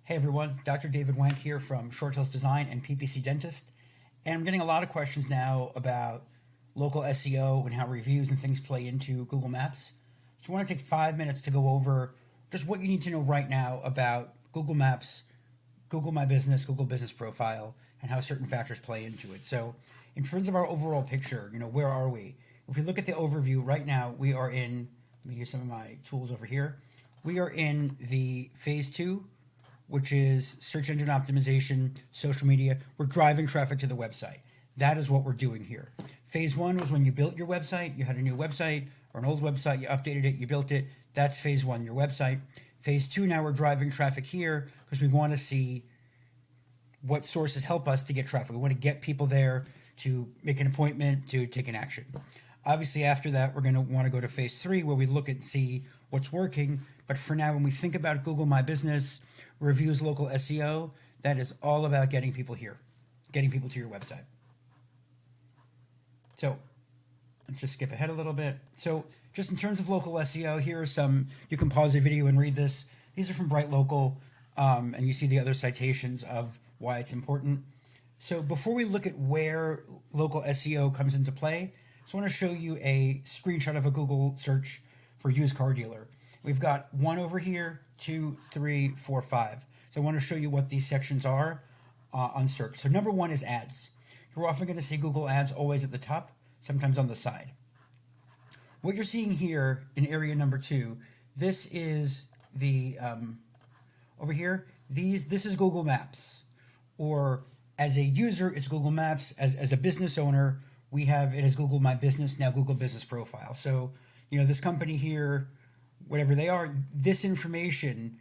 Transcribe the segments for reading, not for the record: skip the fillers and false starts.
Hey everyone, Dr. David Wank here from Short Hills Design and PPC Dentist. And I'm getting a lot of questions now about local SEO and how reviews and things play into Google Maps. So I want to take 5 minutes to go over just what you need to know right now about Google Maps, Google My Business, Google Business Profile, and how certain factors play into it. So in terms of our overall picture, where are we? If we look at the overview right now, we are in, let me use some of my tools over here. We are in the phase 2, which is search engine optimization, social media. We're driving traffic to the website. That is what we're doing here. Phase 1 was when you built your website, you had a new website or an old website, you updated it, you built it. That's phase 1, your website. Phase 2, now we're driving traffic here because we want to see what sources help us to get traffic. We want to get people there to make an appointment, to take an action. Obviously, after that, we're going to want to go to phase 3 where we look and see what's working. But for now, when we think about Google My Business, reviews, local SEO, that is all about getting people here, getting people to your website. So let's just skip ahead a little bit. So just in terms of local SEO, here are some, you can pause the video and read this. These are from Bright Local, and you see the other citations of why it's important. So before we look at where local SEO comes into play, I just want to show you a screenshot of a Google search for used car dealer. We've got 1 over here, 2, 3, 4, 5. So I want to show you what these sections are on search. So number 1 is ads. You're often going to see Google ads always at the top, sometimes on the side. What you're seeing here in area number 2, this is the, over here, this is Google Maps. Or as a user, it's Google Maps. As a business owner, we have it as Google My Business, now Google Business Profile. So, this company here, whatever they are, this information,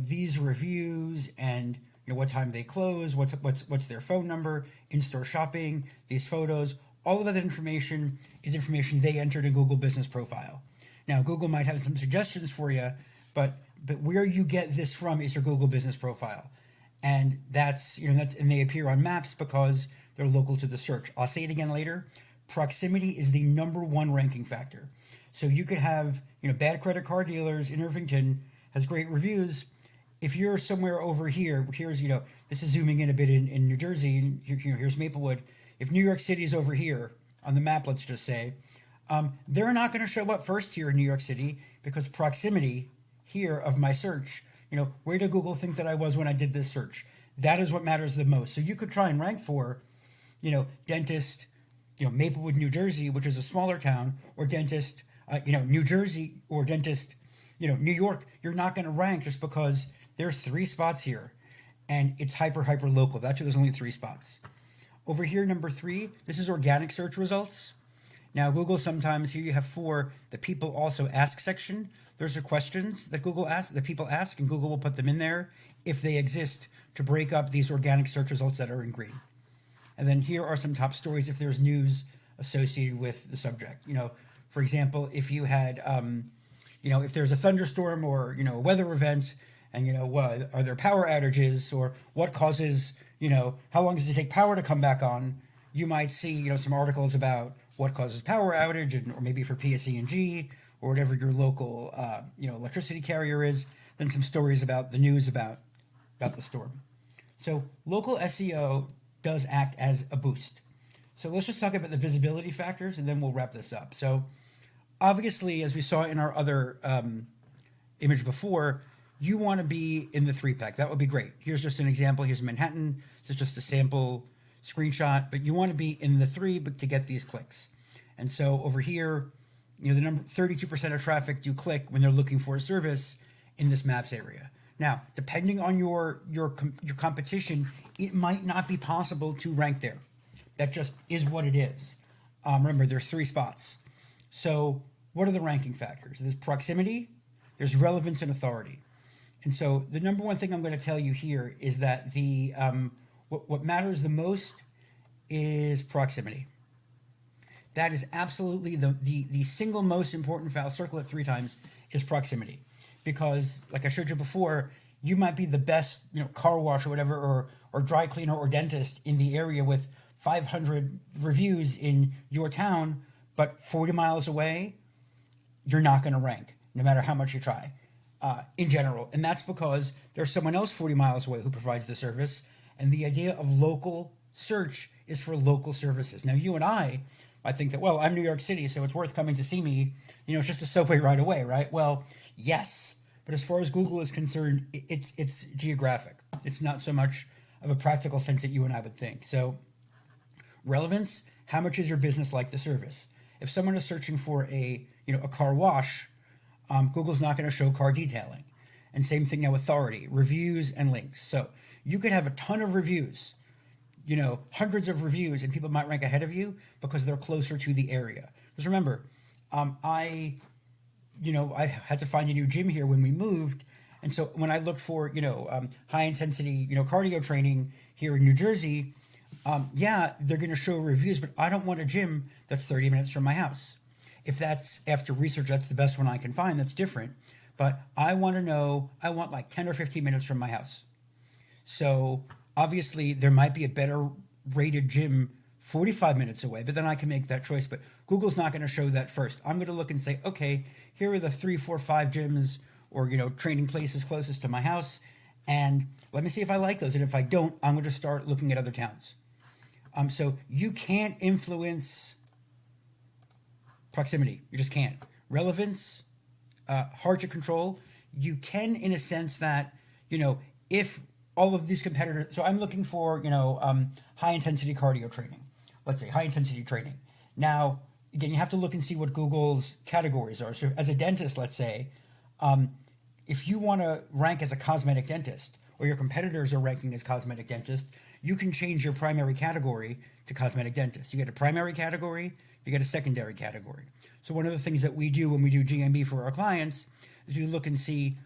these reviews and what time they close, what's their phone number, in-store shopping, these photos, all of that information is information they entered in Google Business Profile. Now, Google might have some suggestions for you, but where you get this from is your Google Business Profile. And that's and they appear on maps because they're local to the search. I'll say it again later. Proximity is the number 1 ranking factor. So you could have, bad credit card dealers in Irvington has great reviews. If you're somewhere over here, here's, this is zooming in a bit in New Jersey, and here's Maplewood. If New York City is over here on the map, let's just say, they're not going to show up first here in New York City because proximity here of my search, where did Google think that I was when I did this search? That is what matters the most. So you could try and rank for, dentist, Maplewood, New Jersey, which is a smaller town, or dentist, New Jersey, or dentist, New York. You're not going to rank just because there's 3 spots here and it's hyper local. That's why there's only 3 spots. Over here, number 3, this is organic search results. Now, Google sometimes, here you have 4, the people also ask section. Those are questions that that people ask, and Google will put them in there if they exist to break up these organic search results that are in green. And then here are some top stories if there's news associated with the subject. For example, if you had, if there's a thunderstorm or, a weather event, and, are there power outages, or what causes, how long does it take power to come back on? You might see, some articles about what causes power outage, or maybe for PSE&G, or whatever your local, electricity carrier is. Then some stories about the news about the storm. So local SEO does act as a boost. So let's just talk about the visibility factors, and then we'll wrap this up. So obviously, as we saw in our other image before, you want to be in the 3-pack. That would be great. Here's just an example. Here's Manhattan. This is just a sample screenshot, but you want to be in the 3 to get these clicks. And so over here, the number 32% of traffic do click when they're looking for a service in this maps area. Now, depending on your competition, it might not be possible to rank there. That just is what it is. Remember, there's 3 spots. So what are the ranking factors? There's proximity, there's relevance, and authority. And so the number 1 thing I'm going to tell you here is that the what matters the most is proximity. That is absolutely the single most important file. Circle it 3 times, is proximity. Because, like I showed you before, you might be the best, car wash or whatever, or dry cleaner or dentist in the area with 500 reviews in your town, but 40 miles away, you're not going to rank, no matter how much you try. in general. And that's because there's someone else 40 miles away who provides the service. And the idea of local search is for local services. Now, you and I think that, well, I'm New York City, so it's worth coming to see me. It's just a subway right away, right? Well, yes. But as far as Google is concerned, it's geographic. It's not so much of a practical sense that you and I would think. So relevance, how much is your business like the service? If someone is searching for a car wash, Google's not going to show car detailing. And same thing now, authority, reviews and links. So you could have a ton of reviews, hundreds of reviews, and people might rank ahead of you because they're closer to the area. Because remember, I had to find a new gym here when we moved. And so when I looked for, high intensity, cardio training here in New Jersey, they're going to show reviews, but I don't want a gym that's 30 minutes from my house. If that's after research, that's the best one I can find. That's different. But I want like 10 or 15 minutes from my house. So obviously there might be a better rated gym 45 minutes away, but then I can make that choice. But Google's not going to show that first. I'm going to look and say, okay, here are the 3, 4, 5 gyms or, training places closest to my house. And let me see if I like those. And if I don't, I'm going to start looking at other towns. So you can't influence proximity. You just can't. Relevance, hard to control. You can, in a sense that, if all of these competitors, so I'm looking for, high intensity cardio training. Let's say high intensity training. Now, again, you have to look and see what Google's categories are. So as a dentist, let's say, if you want to rank as a cosmetic dentist, or your competitors are ranking as cosmetic dentist, you can change your primary category to cosmetic dentist. You get a primary category, you get a secondary category. So one of the things that we do when we do GMB for our clients is we look and see,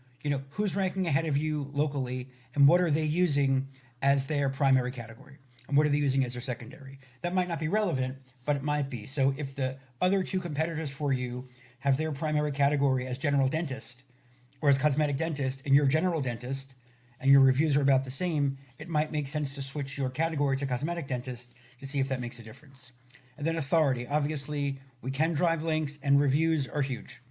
who's ranking ahead of you locally and what are they using as their primary category and what are they using as their secondary. That might not be relevant, but it might be. So if the other two competitors for you have their primary category as general dentist or as cosmetic dentist and you're general dentist and your reviews are about the same, it might make sense to switch your category to cosmetic dentist to see if that makes a difference. And then authority. Obviously, we can drive links and reviews are huge.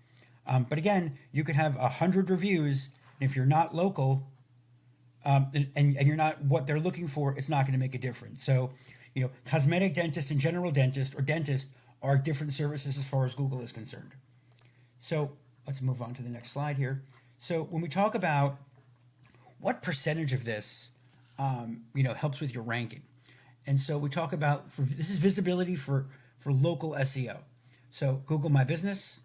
But again, you could have 100 reviews, and if you're not local and you're not what they're looking for, it's not going to make a difference. So, cosmetic dentist and general dentist or dentist are different services as far as Google is concerned. So let's move on to the next slide here. So when we talk about what percentage of this, helps with your ranking. And so we talk about, this is visibility for local SEO. So Google My Business,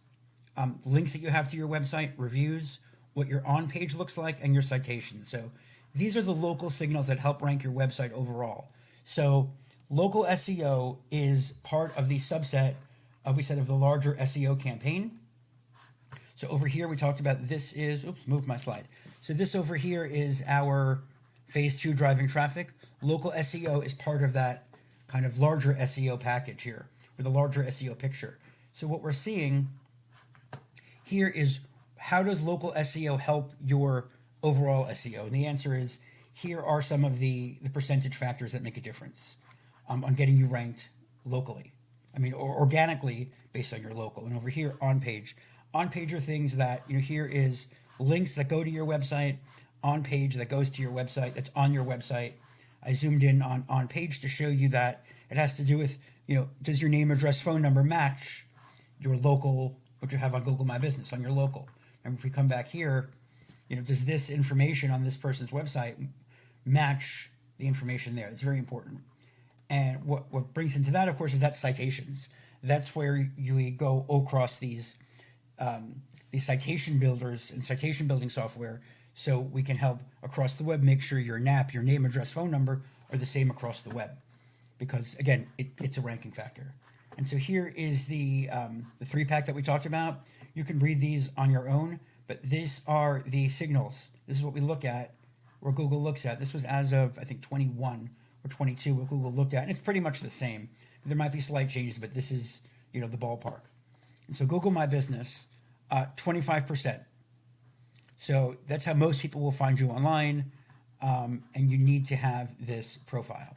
links that you have to your website, reviews, what your on-page looks like, and your citations. So these are the local signals that help rank your website overall. So local SEO is part of the subset of the larger SEO campaign. So over here, we talked about moved my slide. So this over here is our phase 2 driving traffic. Local SEO is part of that kind of larger SEO package here, or the larger SEO picture. So what we're seeing here is, how does local SEO help your overall SEO? And the answer is, here are some of the percentage factors that make a difference on getting you ranked locally. Or organically based on your local. And over here, on page. On page are things that, here is links that go to your website, on page that goes to your website, that's on your website. I zoomed in on page to show you that it has to do with, does your name, address, phone number match your local, what you have on Google My Business, on your local. And if we come back here, does this information on this person's website match the information there? It's very important. And what brings into that, of course, is that citations. That's where you go across these citation builders and citation building software, so we can help across the web make sure your NAP, your name, address, phone number, are the same across the web. Because, again, it's a ranking factor. And so here is the 3-pack that we talked about. You can read these on your own, but these are the signals. This is what we look at, or Google looks at. This was as of, I think, 21 or 22, what Google looked at. And it's pretty much the same. There might be slight changes, but this is, the ballpark. And so Google My Business, 25%. So that's how most people will find you online, and you need to have this profile.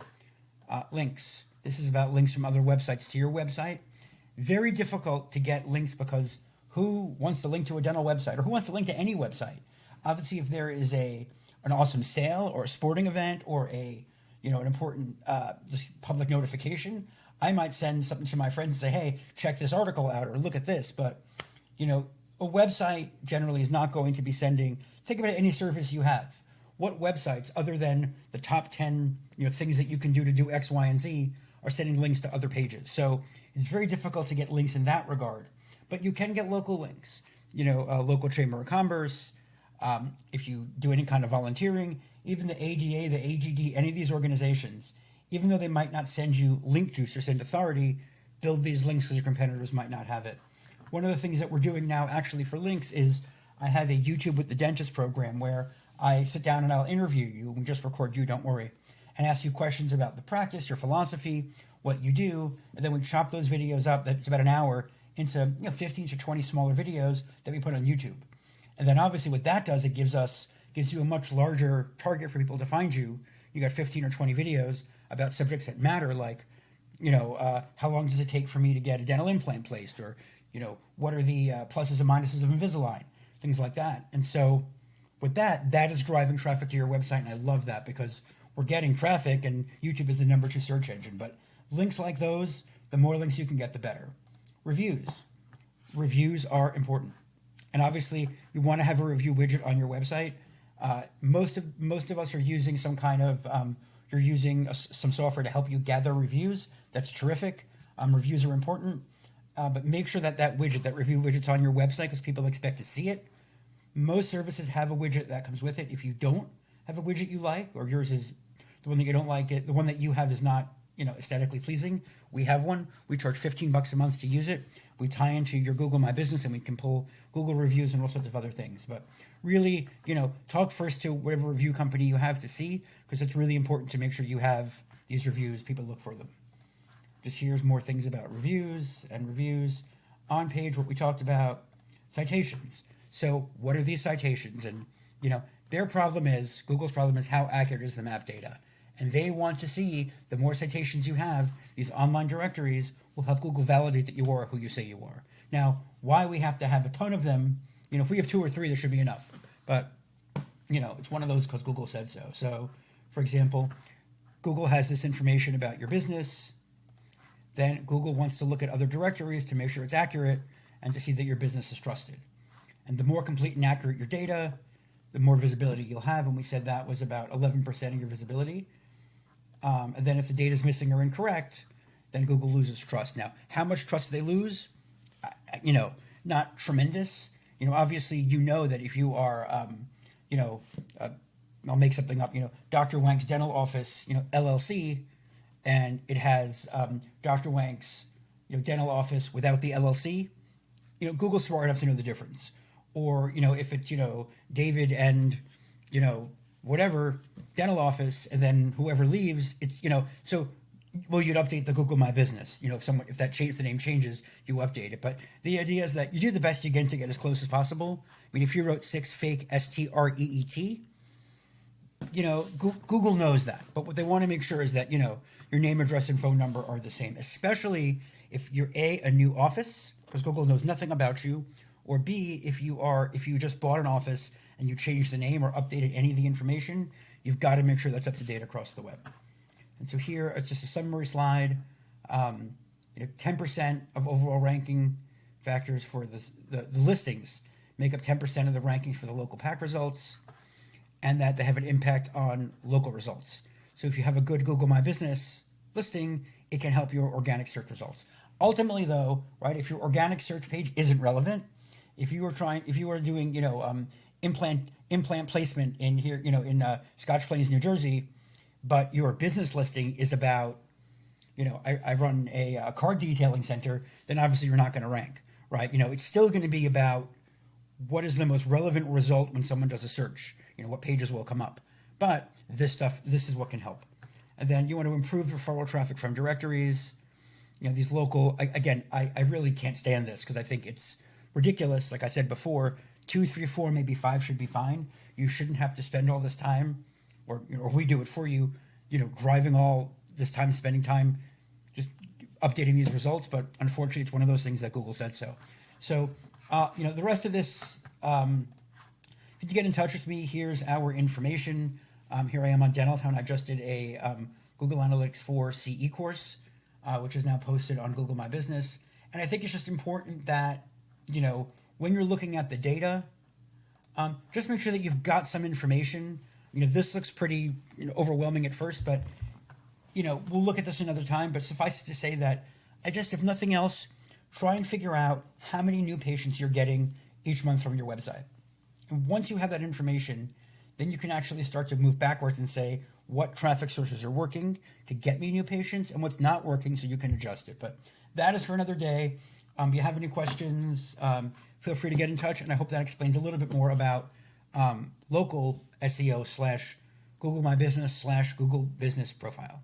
Links. This is about links from other websites to your website. Very difficult to get links because who wants to link to a dental website, or who wants to link to any website? Obviously, if there is an awesome sale or a sporting event or an important just public notification, I might send something to my friends and say, hey, check this article out or look at this. But, a website generally is not going to be sending, think about any service you have. What websites, other than the top 10 things that you can do to do X, Y, and Z, are sending links to other pages? So it's very difficult to get links in that regard. But you can get local links, local chamber of commerce. If you do any kind of volunteering, even the ADA, the AGD, any of these organizations, even though they might not send you link juice or send authority, build these links because your competitors might not have it. One of the things that we're doing now actually for links is I have a YouTube with the Dentist program where I sit down and I'll interview you. We just record you, don't worry, and ask you questions about the practice, your philosophy, what you do, and then we chop those videos up. That's about an hour into 15 to 20 smaller videos that we put on YouTube. And then obviously what that does, it gives you a much larger target for people to find you. You got 15 or 20 videos about subjects that matter, like, how long does it take for me to get a dental implant placed? Or, what are the pluses and minuses of Invisalign? Things like that. And so with that is driving traffic to your website. And I love that because we're getting traffic and YouTube is the number 2 search engine. But links like those, the more links you can get, the better. Reviews. Reviews are important. And obviously, you want to have a review widget on your website. Most of us are using some kind of you're using some software to help you gather reviews. That's terrific. Reviews are important, but make sure that widget, that review widget's on your website because people expect to see it. Most services have a widget that comes with it. If you don't have a widget you like, or yours is the one that you don't like, the one that you have is not aesthetically pleasing, we have one. We charge $15 a month to use it. We tie into your Google My Business and we can pull Google reviews and all sorts of other things. But really, talk first to whatever review company you have to see, because it's really important to make sure you have these reviews. People look for them. Just here's more things about reviews and reviews. On page, what we talked about, citations. So what are these citations? And, Google's problem is how accurate is the map data. And they want to see the more citations you have, these online directories will help Google validate that you are who you say you are. Now, why we have to have a ton of them, if we have 2 or 3, there should be enough. But, it's one of those because Google said so. So, for example, Google has this information about your business. Then Google wants to look at other directories to make sure it's accurate and to see that your business is trusted. And the more complete and accurate your data, the more visibility you'll have. And we said that was about 11% of your visibility. And then if the data is missing or incorrect, then Google loses trust. Now, how much trust do they lose? Not tremendous. Obviously, that if you are, I'll make something up, Dr. Wank's Dental Office, LLC, and it has Dr. Wank's, dental office without the LLC, Google's smart enough to know the difference. Or, if it's, David and, whatever dental office, and then whoever leaves, it's, so, well, you'd update the Google My Business. If the name changes, you update it. But the idea is that you do the best you can to get as close as possible. I mean, if you wrote 6 fake STREET, Google knows that. But what they want to make sure is that, your name, address, and phone number are the same, especially if you're a new office, because Google knows nothing about you, or B, if you just bought an office and you changed the name or updated any of the information, you've got to make sure that's up to date across the web. And so here, it's just a summary slide. 10% of overall ranking factors for the listings make up 10% of the rankings for the local pack results, and that they have an impact on local results. So if you have a good Google My Business listing, it can help your organic search results. Ultimately, though, right, if your organic search page isn't relevant, if you were doing, implant placement in here, in Scotch Plains, New Jersey, but your business listing is about, I run a car detailing center, then obviously you're not going to rank, right? It's still going to be about what is the most relevant result when someone does a search, what pages will come up. But this is what can help. And then you want to improve referral traffic from directories, these local, again, I really can't stand this because I think it's ridiculous. Like I said before, 2, 3, 4, maybe 5 should be fine. You shouldn't have to spend all this time, or we do it for you, driving all this time, spending time, just updating these results. But unfortunately, it's one of those things that Google said so. So, the rest of this to get in touch with me, here's our information. Here I am on Dentaltown. I just did a Google Analytics 4 CE course, which is now posted on Google My Business. And I think it's just important that, when you're looking at the data, just make sure that you've got some information. This looks pretty overwhelming at first, but, we'll look at this another time. But suffice it to say that if nothing else, try and figure out how many new patients you're getting each month from your website. And once you have that information, then you can actually start to move backwards and say what traffic sources are working to get me new patients and what's not working, so you can adjust it. But that is for another day. If you have any questions, feel free to get in touch. And I hope that explains a little bit more about local SEO / Google My Business / Google Business Profile.